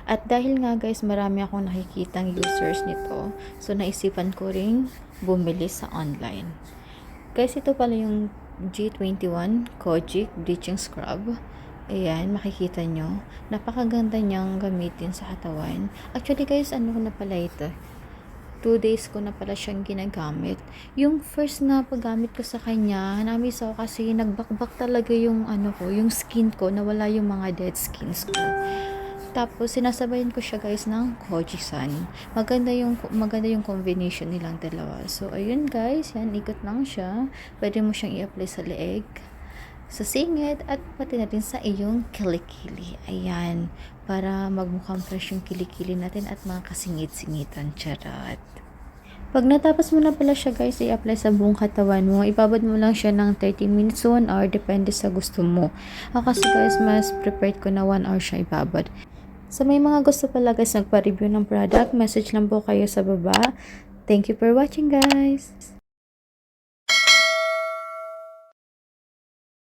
At dahil nga guys, marami akong nakikitang users nito, so naisipan ko ring bumili sa online. Guys, ito pala yung G21 Kojic Bleaching Scrub. Ayan, makikita nyo. Napakaganda niyang gamitin sa katawan. Actually guys, ano ko na pala ito? 2 days ko na pala siyang ginagamit. Yung first na paggamit ko sa kanya, namiss ako kasi nagbakbak talaga yung yung skin ko, nawala yung mga dead skins ko. Tapos sinasabayan ko siya guys ng Kojisan. Maganda yung combination nilang dalawa. So ayun guys, yan ikot lang siya. Pwede mo siyang i-apply sa leeg, sa singit, at pati na rin sa iyong kilikili. Ayan, para magmukhang fresh yung kilikili natin at mga kasingit-singitan. Charot. Pag natapos mo na pala siya guys, i-apply sa buong katawan mo. Ibabad mo lang siya ng 30 minutes to 1 hour, depende sa gusto mo. Ako kasi guys, mas prepared ko na 1 hour siya ibabad. So may mga gusto pala guys nagpa-review ng product, message lang po kayo sa baba. Thank you for watching guys!